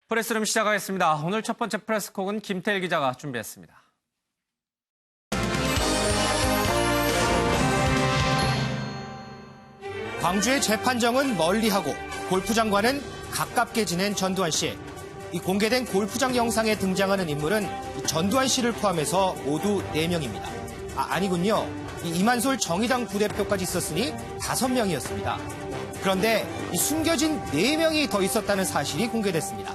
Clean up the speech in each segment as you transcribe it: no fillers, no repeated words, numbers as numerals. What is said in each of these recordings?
프레스룸 시작하겠습니다. 오늘 첫 번째 프레스콕은 김태일 기자가 준비했습니다. 광주의 재판정은 멀리하고 골프장과는 가깝게 지낸 전두환 씨. 이 공개된 골프장 영상에 등장하는 인물은 전두환 씨를 포함해서 모두 4명입니다. 아니군요. 이만솔 정의당 부대표까지 있었으니 5명이었습니다. 그런데 이 숨겨진 4명이 더 있었다는 사실이 공개됐습니다.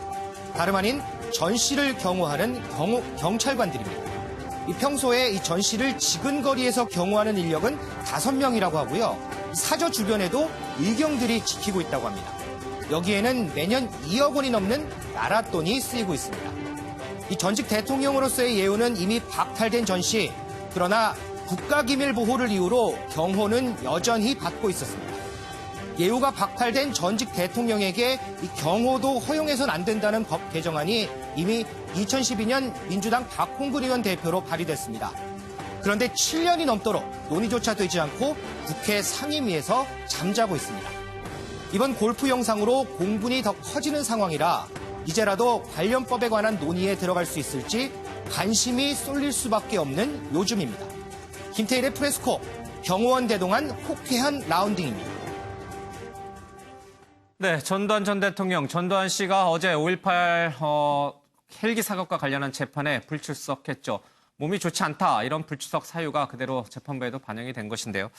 다름 아닌 전 씨를 경호하는 경찰관들입니다. 평소에 이 전 씨를 지근거리에서 경호하는 인력은 5명이라고 하고요. 사저 주변에도 의경들이 지키고 있다고 합니다. 여기에는 매년 2억 원이 넘는 나랏돈이 쓰이고 있습니다. 이 전직 대통령으로서의 예우는 이미 박탈된 전 씨. 그러나 국가기밀 보호를 이유로 경호는 여전히 받고 있었습니다. 예우가 박탈된 전직 대통령에게 이 경호도 허용해서는 안 된다는 법 개정안이 이미 2012년 민주당 박홍근 의원 대표로 발의됐습니다. 그런데 7년이 넘도록 논의조차 되지 않고 국회 상임위에서 잠자고 있습니다. 이번 골프 영상으로 공분이 더 커지는 상황이라 이제라도 관련법에 관한 논의에 들어갈 수 있을지 관심이 쏠릴 수밖에 없는 요즘입니다. 김태일의 프레스콕, 경호원 대동한 호쾌한 라운딩입니다. 네, 전두환 전 대통령, 전두환 씨가 어제 5.18 헬기 사건과 관련한 재판에 불출석했죠. 몸이 좋지 않다, 이런 불출석 사유가 그대로 재판부에도 반영이 된 것인데요.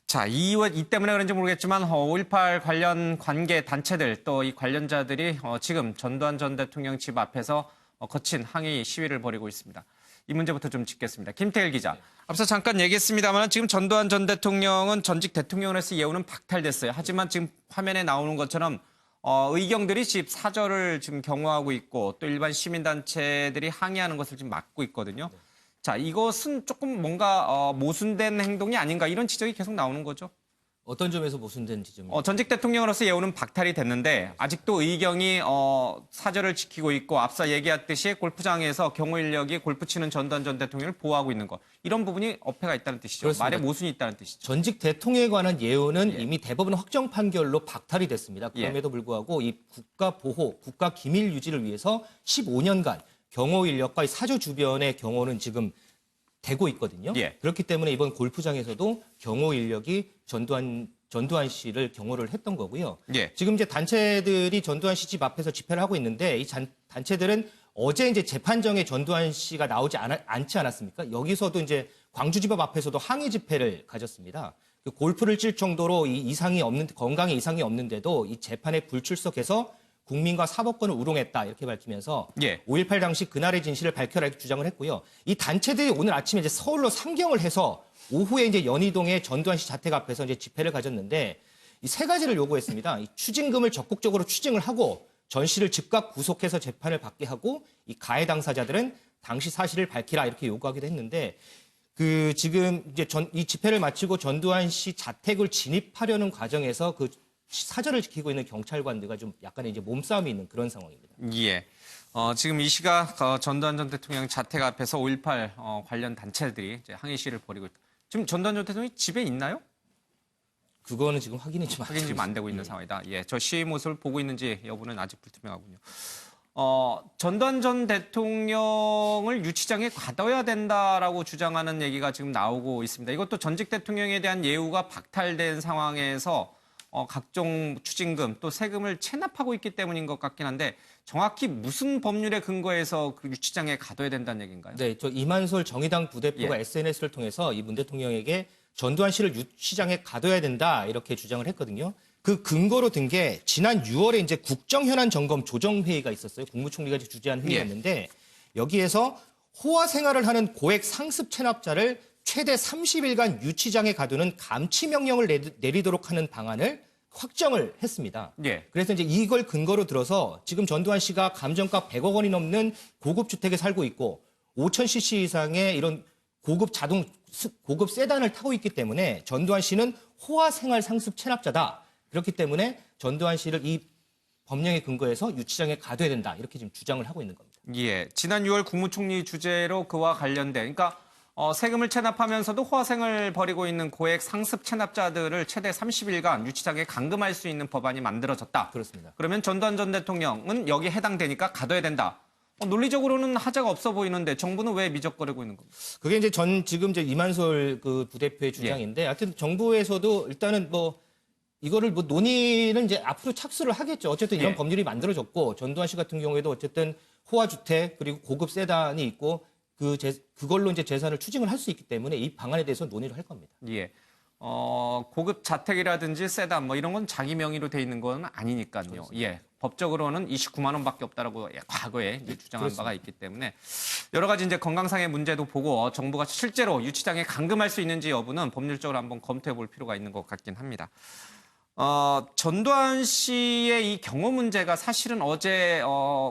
자, 이 때문에 그런지 모르겠지만 5.18 관련 관계 단체들 또 이 관련자들이 지금 전두환 전 대통령 집 앞에서 거친 항의 시위를 벌이고 있습니다. 이 문제부터 좀 짚겠습니다. 김태일 기자. 앞서 잠깐 얘기했습니다만 지금 전두환 전 대통령은 전직 대통령으로서 예우는 박탈됐어요. 하지만 지금 화면에 나오는 것처럼 의경들이 집 사저를 지금 경호하고 있고 또 일반 시민단체들이 항의하는 것을 지금 막고 있거든요. 자, 이것은 조금 뭔가 모순된 행동이 아닌가 이런 지적이 계속 나오는 거죠. 어떤 점에서 모순된 지점이요? 전직 대통령으로서 예우는 박탈이 됐는데 아직도 의경이 사저를 지키고 있고 앞서 얘기했듯이 골프장에서 경호 인력이 골프 치는 전두환 전 대통령을 보호하고 있는 것. 이런 부분이 어폐가 있다는 뜻이죠. 그렇습니다. 말에 모순이 있다는 뜻이죠. 전직 대통령에 관한 예우는 이미 대법원 확정 판결로 박탈이 됐습니다. 그럼에도 예. 불구하고 이 국가 보호, 국가 기밀 유지를 위해서 15년간 경호 인력과 이 사저 주변의 경호는 지금 되고 있거든요. 예. 그렇기 때문에 이번 골프장에서도 경호 인력이 전두환 씨를 경호를 했던 거고요. 예. 지금 이제 단체들이 전두환 씨 집 앞에서 집회를 하고 있는데 이 단체들은 어제 이제 재판정에 전두환 씨가 나오지 않지 않았습니까? 여기서도 이제 광주지법 앞에서도 항의 집회를 가졌습니다. 그 골프를 칠 정도로 건강에 이상이 없는데도 이 재판에 불출석해서 국민과 사법권을 우롱했다 이렇게 밝히면서 예. 5.18 당시 그날의 진실을 밝혀라 이렇게 주장을 했고요. 이 단체들이 오늘 아침에 이제 서울로 상경을 해서 오후에 이제 연희동의 전두환 씨 자택 앞에서 이제 집회를 가졌는데 이 3가지를 요구했습니다. 이 추징금을 적극적으로 추징을 하고 전 씨를 즉각 구속해서 재판을 받게 하고 이 가해 당사자들은 당시 사실을 밝히라 이렇게 요구하기도 했는데 지금 이제 이 집회를 마치고 전두환 씨 자택을 진입하려는 과정에서 그 사저를 지키고 있는 경찰관들과 좀 약간의 이제 몸싸움이 있는 그런 상황입니다. 예. 지금 이 시각 전두환 전 대통령 자택 앞에서 5.18 관련 단체들이 이제 항의 시위를 벌이고 있다. 지금 전두환 전 대통령이 집에 있나요? 그거는 지금 확인이 좀 안 되고 있는 상황이다. 예, 저 시위 모습을 보고 있는지 여부는 아직 불투명하군요. 전두환 전 대통령을 유치장에 가둬야 된다라고 주장하는 얘기가 지금 나오고 있습니다. 이것도 전직 대통령에 대한 예우가 박탈된 상황에서 각종 추징금 또 세금을 체납하고 있기 때문인 것 같긴 한데 정확히 무슨 법률에 근거해서 그 유치장에 가둬야 된다는 얘기인가요? 네, 저 이만솔 정의당 부대표가 예. SNS를 통해서 이 문 대통령에게 전두환 씨를 유치장에 가둬야 된다 이렇게 주장을 했거든요. 그 근거로 든 게 지난 6월에 이제 국정현안 점검 조정회의가 있었어요. 국무총리가 주재한 회의였는데 여기에서 호화 생활을 하는 고액 상습 체납자를 최대 30일간 유치장에 가두는 감치 명령을 내리도록 하는 방안을 확정을 했습니다. 예. 그래서 이제 이걸 근거로 들어서 지금 전두환 씨가 감정가 100억 원이 넘는 고급 주택에 살고 있고 5,000cc 이상의 이런 고급 세단을 타고 있기 때문에 전두환 씨는 호화 생활 상습 체납자다. 그렇기 때문에 전두환 씨를 이 법령에 근거해서 유치장에 가둬야 된다. 이렇게 지금 주장을 하고 있는 겁니다. 예. 지난 6월 국무총리 주재로 그와 관련된 그러니까 세금을 체납하면서도 호화생을 벌이고 있는 고액 상습 체납자들을 최대 30일간 유치장에 감금할 수 있는 법안이 만들어졌다. 그렇습니다. 그러면 전두환 전 대통령은 여기에 해당되니까 가둬야 된다. 논리적으로는 하자가 없어 보이는데 정부는 왜 미적거리고 있는 겁니까? 그게 이제 지금 이제 이만솔 그 부대표의 주장인데, 하여튼 정부에서도 일단은 뭐 이거를 뭐 논의는 이제 앞으로 착수를 하겠죠. 어쨌든 이런 법률이 만들어졌고, 전두환 씨 같은 경우에도 어쨌든 호화주택 그리고 고급 세단이 있고 그걸로 이제 재산을 추징을 할 수 있기 때문에 이 방안에 대해서 논의를 할 겁니다. 예. 고급 자택이라든지 세단 뭐 이런 건 자기 명의로 돼 있는 건 아니니까요. 그렇습니다. 예. 법적으로는 29만 원밖에 없다라고 과거에 이제 주장한 그렇습니다. 바가 있기 때문에 여러 가지 이제 건강상의 문제도 보고 정부가 실제로 유치장에 감금할 수 있는지 여부는 법률적으로 한번 검토해 볼 필요가 있는 것 같긴 합니다. 전두환 씨의 이 경호 문제가 사실은 어제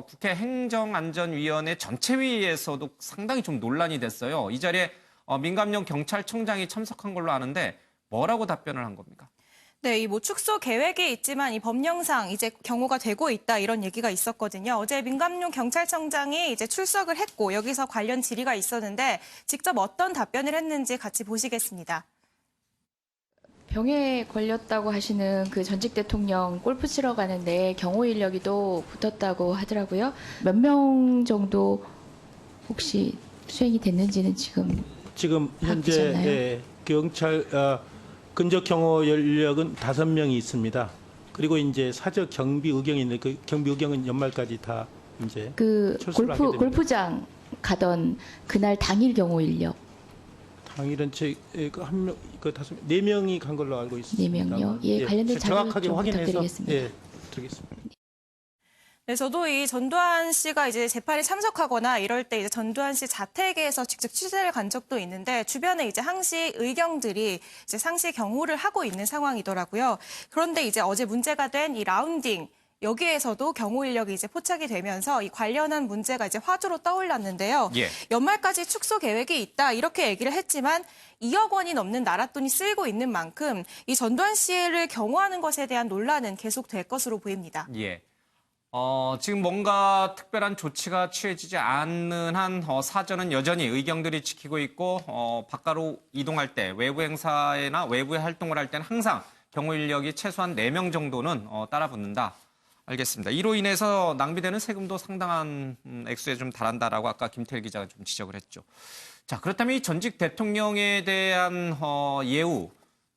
국회 행정안전위원회 전체회의에서도 상당히 좀 논란이 됐어요. 이 자리에 민감용 경찰청장이 참석한 걸로 아는데 뭐라고 답변을 한 겁니까? 네, 이 뭐 축소 계획이 있지만 이 법령상 이제 경호가 되고 있다 이런 얘기가 있었거든요. 어제 민감용 경찰청장이 이제 출석을 했고 여기서 관련 질의가 있었는데 직접 어떤 답변을 했는지 같이 보시겠습니다. 병에 걸렸다고 하시는 그 전직 대통령 골프 치러 가는데 경호 인력이 또 붙었다고 하더라고요. 몇 명 정도 혹시 수행이 됐는지는 지금 현재 바뀌셨나요? 경찰 근접 경호 인력은 5명이 있습니다. 그리고 이제 사적 경비 의경이 있는데 그 경비 의경은 연말까지 다 이제 그 철수를 하게 됩니다. 골프장 가던 그날 당일 경호 인력 당일은 한 명, 4명이 간 걸로 알고 있습니다. 4명요? 예, 관련된 자료 정확하게 좀 확인해서 부탁드리겠습니다. 예, 드리겠습니다. 네, 저도 이 전두환 씨가 이제 재판에 참석하거나 이럴 때 이제 전두환 씨 자택에서 직접 취재를 간 적도 있는데 주변에 이제 항시 의경들이 이제 상시 경호를 하고 있는 상황이더라고요. 그런데 이제 어제 문제가 된 이 라운딩 여기에서도 경호 인력이 이제 포착이 되면서 이 관련한 문제가 이제 화두로 떠올랐는데요. 예. 연말까지 축소 계획이 있다 이렇게 얘기를 했지만 2억 원이 넘는 나랏돈이 쓰이고 있는 만큼 이 전두환 씨를 경호하는 것에 대한 논란은 계속될 것으로 보입니다. 예. 지금 뭔가 특별한 조치가 취해지지 않는 한 사전은 여전히 의경들이 지키고 있고 바깥으로 이동할 때 외부 행사나 외부의 활동을 할 때는 항상 경호 인력이 최소한 4명 정도는 따라붙는다. 알겠습니다. 이로 인해서 낭비되는 세금도 상당한 액수에 좀 달한다라고 아까 김태일 기자가 좀 지적을 했죠. 자, 그렇다면 이 전직 대통령에 대한 예우,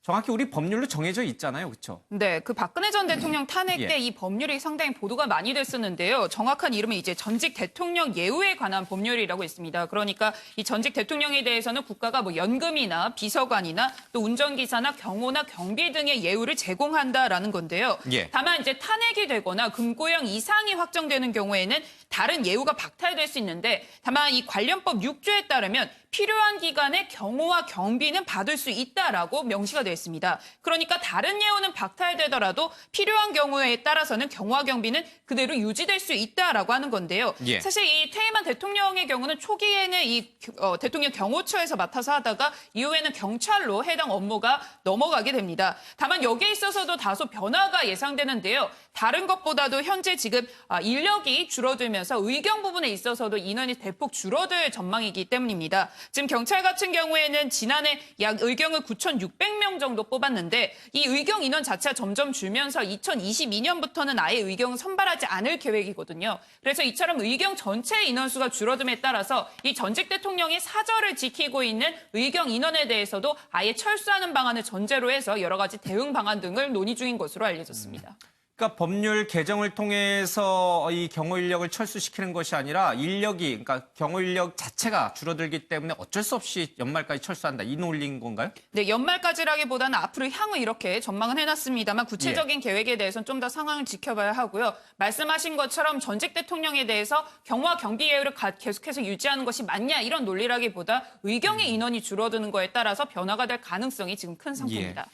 정확히 우리 법률로 정해져 있잖아요. 그렇죠? 네, 그 박근혜 전 대통령 탄핵 예. 때 이 법률이 상당히 보도가 많이 됐었는데요. 정확한 이름은 이제 전직 대통령 예우에 관한 법률이라고 있습니다. 그러니까 이 전직 대통령에 대해서는 국가가 뭐 연금이나 비서관이나 또 운전기사나 경호나 경비 등의 예우를 제공한다라는 건데요. 예. 다만 이제 탄핵이 되거나 금고형 이상이 확정되는 경우에는 다른 예우가 박탈될 수 있는데 다만 이 관련법 6조에 따르면 필요한 기간에 경호와 경비는 받을 수 있다라고 명시가 되어 있습니다. 그러니까 다른 예우는 박탈되더라도 필요한 경우에 따라서는 경호와 경비는 그대로 유지될 수 있다라고 하는 건데요. 예. 사실 이 퇴임한 대통령의 경우는 초기에는 이 대통령 경호처에서 맡아서 하다가 이후에는 경찰로 해당 업무가 넘어가게 됩니다. 다만 여기에 있어서도 다소 변화가 예상되는데요. 다른 것보다도 현재 지금 인력이 줄어들면서 의경 부분에 있어서도 인원이 대폭 줄어들 전망이기 때문입니다. 지금 경찰 같은 경우에는 지난해 약 의경을 9,600명 정도 뽑았는데 이 의경 인원 자체가 점점 줄면서 2022년부터는 아예 의경을 선발하지 않을 계획이거든요. 그래서 이처럼 의경 전체 인원수가 줄어듦에 따라서 이 전직 대통령이 사절을 지키고 있는 의경 인원에 대해서도 아예 철수하는 방안을 전제로 해서 여러 가지 대응 방안 등을 논의 중인 것으로 알려졌습니다. 그러니까 법률 개정을 통해서 이 경호 인력을 철수시키는 것이 아니라 그러니까 경호 인력 자체가 줄어들기 때문에 어쩔 수 없이 연말까지 철수한다. 이 논리인 건가요? 네, 연말까지라기보다는 앞으로 향후 이렇게 전망은 해놨습니다만 구체적인 계획에 대해서는 좀 더 상황을 지켜봐야 하고요. 말씀하신 것처럼 전직 대통령에 대해서 경호와 경비 예우를 계속해서 유지하는 것이 맞냐 이런 논리라기보다 의경의 인원이 줄어드는 거에 따라서 변화가 될 가능성이 지금 큰 상태입니다.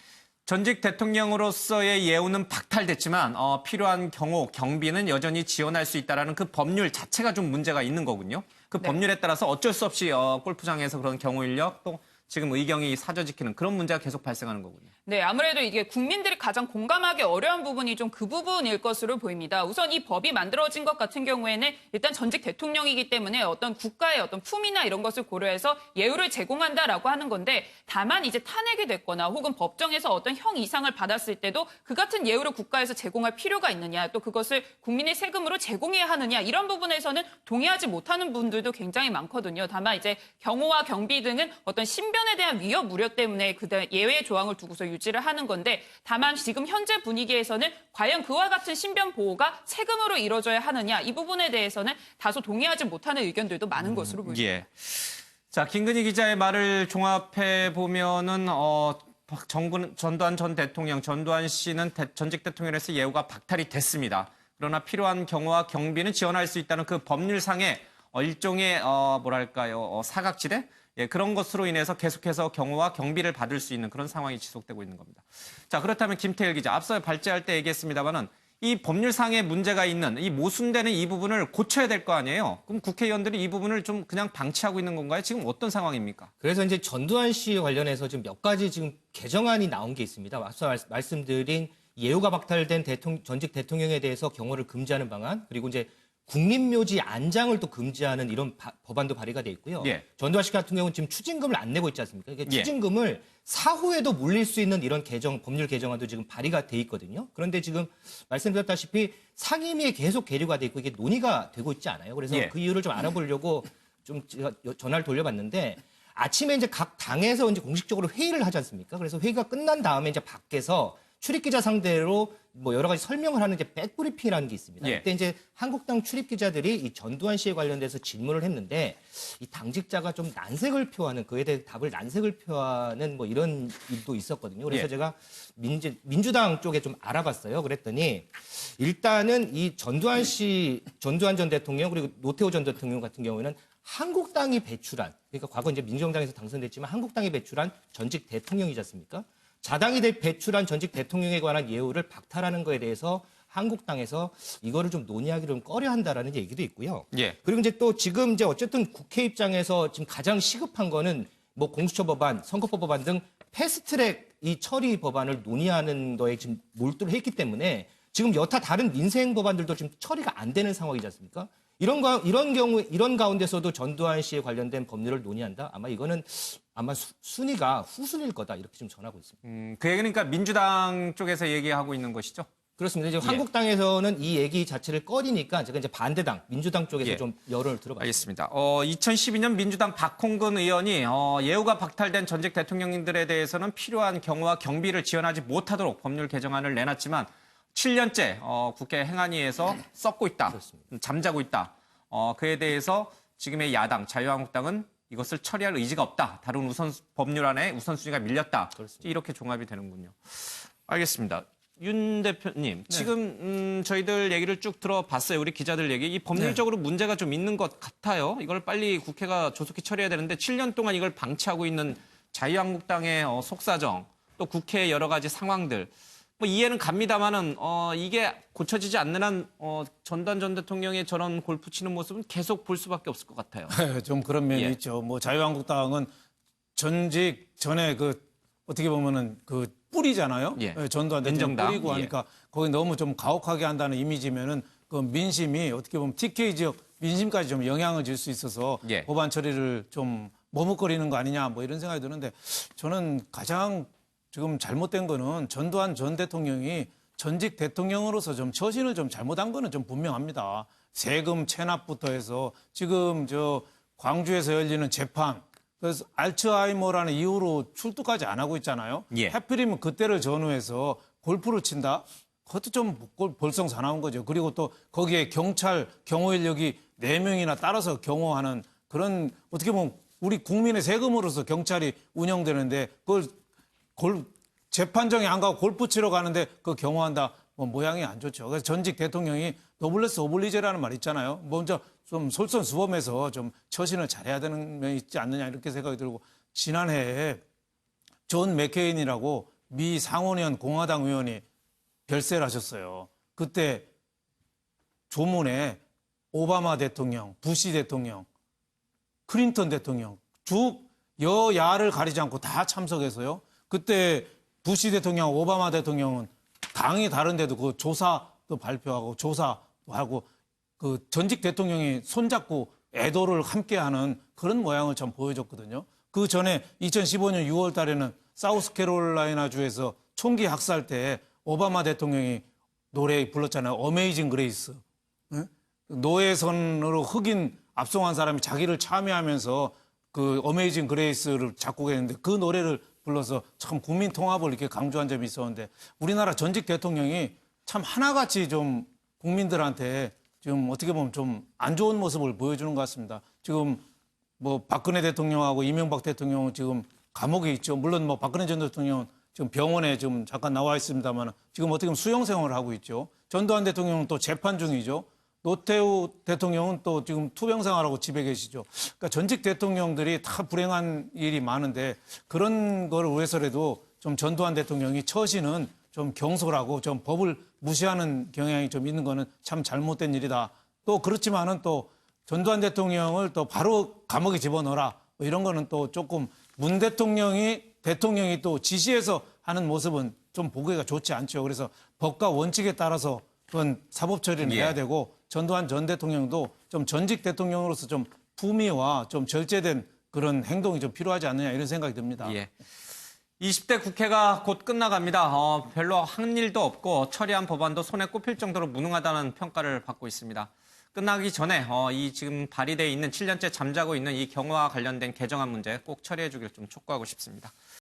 전직 대통령으로서의 예우는 박탈됐지만 필요한 경호, 경비는 여전히 지원할 수 있다는 그 법률 자체가 좀 문제가 있는 거군요. 그 네. 법률에 따라서 어쩔 수 없이 골프장에서 그런 경호 인력 또 지금 의경이 사저지키는 그런 문제가 계속 발생하는 거군요. 네, 아무래도 이게 국민들이 가장 공감하기 어려운 부분이 좀 그 부분일 것으로 보입니다. 우선 이 법이 만들어진 것 같은 경우에는 일단 전직 대통령이기 때문에 어떤 국가의 어떤 품위나 이런 것을 고려해서 예우를 제공한다라고 하는 건데, 다만 이제 탄핵이 됐거나 혹은 법정에서 어떤 형 이상을 받았을 때도 그 같은 예우를 국가에서 제공할 필요가 있느냐, 또 그것을 국민의 세금으로 제공해야 하느냐, 이런 부분에서는 동의하지 못하는 분들도 굉장히 많거든요. 다만 이제 경호와 경비 등은 어떤 신변에 대한 위협 우려 때문에 그때 예외 조항을 두고서 유지를 하는 건데, 다만 지금 현재 분위기에서는 과연 그와 같은 신변 보호가 세금으로 이루어져야 하느냐, 이 부분에 대해서는 다소 동의하지 못하는 의견들도 많은 것으로 보입니다. 예. 자, 김근희 기자의 말을 종합해 보면은 전두환 전 대통령, 전두환 씨는 전직 대통령에서 예우가 박탈이 됐습니다. 그러나 필요한 경호와 경비는 지원할 수 있다는 그 법률상의 일종의 뭐랄까요, 사각지대? 예, 그런 것으로 인해서 계속해서 경호와 경비를 받을 수 있는 그런 상황이 지속되고 있는 겁니다. 자, 그렇다면 김태일 기자, 앞서 발제할 때 얘기했습니다만은 이 법률상의 문제가 있는 이 모순되는 이 부분을 고쳐야 될 거 아니에요? 그럼 국회의원들이 이 부분을 좀 그냥 방치하고 있는 건가요? 지금 어떤 상황입니까? 그래서 이제 전두환 씨 관련해서 지금 몇 가지 지금 개정안이 나온 게 있습니다. 앞서 말씀드린 예우가 박탈된 전직 대통령에 대해서 경호를 금지하는 방안, 그리고 이제 국립묘지 안장을 또 금지하는 이런 법안도 발의가 돼 있고요. 예. 전두환 씨 같은 경우는 지금 추징금을 안 내고 있지 않습니까? 그러니까 예. 추징금을 사후에도 물릴 수 있는 이런 법률 개정안도 지금 발의가 돼 있거든요. 그런데 지금 말씀드렸다시피 상임위에 계속 계류가 돼 있고 이게 논의가 되고 있지 않아요. 그래서 예. 그 이유를 좀 알아보려고 좀 제가 전화를 돌려봤는데, 아침에 이제 각 당에서 이제 공식적으로 회의를 하지 않습니까? 그래서 회의가 끝난 다음에 이제 밖에서 출입기자 상대로 뭐 여러 가지 설명을 하는 이제 백브리핑이라는 게 있습니다. 예. 이때 이제 한국당 출입기자들이 이 전두환 씨에 관련돼서 질문을 했는데, 이 당직자가 좀 난색을 표하는, 그에 대해 답을 난색을 표하는 뭐 이런 일도 있었거든요. 그래서 예. 제가 민주당 쪽에 좀 알아봤어요. 그랬더니 일단은 이 전두환 전 대통령 그리고 노태우 전 대통령 같은 경우에는 한국당이 배출한, 그러니까 과거 이제 민주정당에서 당선됐지만 한국당이 배출한 전직 대통령이지 않습니까? 자당이 배출한 전직 대통령에 관한 예우를 박탈하는 거에 대해서 한국당에서 이거를 좀 논의하기를 좀 꺼려한다라는 얘기도 있고요. 예. 그리고 이제 또 지금 이제 어쨌든 국회 입장에서 지금 가장 시급한 거는 뭐 공수처 법안, 선거법 법안 등 패스트트랙 이 처리 법안을 논의하는 거에 지금 몰두를 했기 때문에 지금 여타 다른 민생 법안들도 지금 처리가 안 되는 상황이지 않습니까? 이런 가운데서도 전두환 씨에 관련된 법률을 논의한다? 아마 이거는 순위가 후순위일 거다, 이렇게 지금 전하고 있습니다. 그 얘기는 그러니까 민주당 쪽에서 얘기하고 있는 것이죠? 그렇습니다. 이제 예. 한국당에서는 이 얘기 자체를 꺼리니까 제가 이제 반대당, 민주당 쪽에서 예. 좀 열을 들어봤습니다. 알겠습니다. 2012년 민주당 박홍근 의원이 예우가 박탈된 전직 대통령님들에 대해서는 필요한 경호와 경비를 지원하지 못하도록 법률 개정안을 내놨지만 7년째 국회 행안위에서 썩고 있다, 그렇습니다. 잠자고 있다. 그에 대해서 지금의 야당 자유한국당은 이것을 처리할 의지가 없다. 다른 법률안에 우선순위가 밀렸다. 그렇습니다. 이렇게 종합이 되는군요. 알겠습니다. 윤 대표님, 지금 저희들 얘기를 쭉 들어봤어요. 우리 기자들 얘기. 이 법률적으로 문제가 좀 있는 것 같아요. 이걸 빨리 국회가 조속히 처리해야 되는데 7년 동안 이걸 방치하고 있는 자유한국당의 속사정, 또 국회의 여러 가지 상황들. 뭐 이해는 갑니다만은 이게 고쳐지지 않는 한 전두환 전 대통령의 저런 골프 치는 모습은 계속 볼 수밖에 없을 것 같아요. 좀 그런 면이 예. 있죠. 뭐 자유한국당은 전직 전에 어떻게 보면은 뿌리잖아요. 예. 전두환 대통령 민정당. 뿌리고 하니까 거기 너무 좀 가혹하게 한다는 이미지면은 그 민심이 어떻게 보면 TK 지역 민심까지 좀 영향을 줄 수 있어서 예. 법안 처리를 좀 머뭇거리는 거 아니냐 뭐 이런 생각이 드는데, 저는 가장 지금 잘못된 거는 전두환 전 대통령이 전직 대통령으로서 좀 처신을 좀 잘못한 거는 좀 분명합니다. 세금 체납부터 해서 지금 광주에서 열리는 재판, 그래서 알츠하이머라는 이유로 출두까지 안 하고 있잖아요. 예. 하필이면 그때를 전후해서 골프를 친다? 그것도 좀 볼썽사나운 거죠. 그리고 또 거기에 경찰 경호 인력이 4명이나 따라서 경호하는 그런, 어떻게 보면 우리 국민의 세금으로서 경찰이 운영되는데 그걸 재판정에 안 가고 골프 치러 가는데 그 경호한다? 뭐 모양이 안 좋죠. 그래서 전직 대통령이 노블레스 오블리제라는 말 있잖아요. 먼저 좀 솔선수범해서 좀 처신을 잘해야 되는 면이 있지 않느냐 이렇게 생각이 들고, 지난해에 존 맥케인이라고 미 상원의원 공화당 의원이 별세를 하셨어요. 그때 조문에 오바마 대통령, 부시 대통령, 클린턴 대통령 쭉 여야를 가리지 않고 다 참석해서요. 그때 부시 대통령, 오바마 대통령은 당이 다른데도 그 조사도 발표하고 조사도 하고 그 전직 대통령이 손잡고 애도를 함께하는 그런 모양을 참 보여줬거든요. 그 전에 2015년 6월 달에는 사우스캐롤라이나 주에서 총기 학살 때 오바마 대통령이 노래 불렀잖아요. 어메이징 그레이스. 노예선으로 흑인 압송한 사람이 자기를 참여하면서 그 어메이징 그레이스를 작곡했는데 그 노래를 불러서 참 국민 통합을 이렇게 강조한 점이 있었는데 우리나라 전직 대통령이 참 하나같이 좀 국민들한테 지금 어떻게 보면 좀 안 좋은 모습을 보여주는 것 같습니다. 지금 뭐 박근혜 대통령하고 이명박 대통령은 지금 감옥에 있죠. 물론 뭐 박근혜 전 대통령은 지금 병원에 지금 잠깐 나와 있습니다만 지금 어떻게 보면 수용 생활을 하고 있죠. 전두환 대통령은 또 재판 중이죠. 노태우 대통령은 또 지금 투병 생활하고 집에 계시죠. 그러니까 전직 대통령들이 다 불행한 일이 많은데 그런 거를 위해서라도 좀 전두환 대통령이 처신은 좀 경솔하고 좀 법을 무시하는 경향이 좀 있는 거는 참 잘못된 일이다. 또 그렇지만은 또 전두환 대통령을 또 바로 감옥에 집어넣어라. 뭐 이런 거는 또 조금 문 대통령이 또 지시해서 하는 모습은 좀 보기가 좋지 않죠. 그래서 법과 원칙에 따라서 그건 사법 처리는 해야 되고 전두환 전 대통령도 좀 전직 대통령으로서 좀 품위와 좀 절제된 그런 행동이 좀 필요하지 않느냐 이런 생각이 듭니다. 예. 20대 국회가 곧 끝나갑니다. 별로 한 일도 없고 처리한 법안도 손에 꼽힐 정도로 무능하다는 평가를 받고 있습니다. 끝나기 전에 이 지금 발의돼 있는 7년째 잠자고 있는 이 경호와 관련된 개정안 문제 꼭 처리해 주길 좀 촉구하고 싶습니다.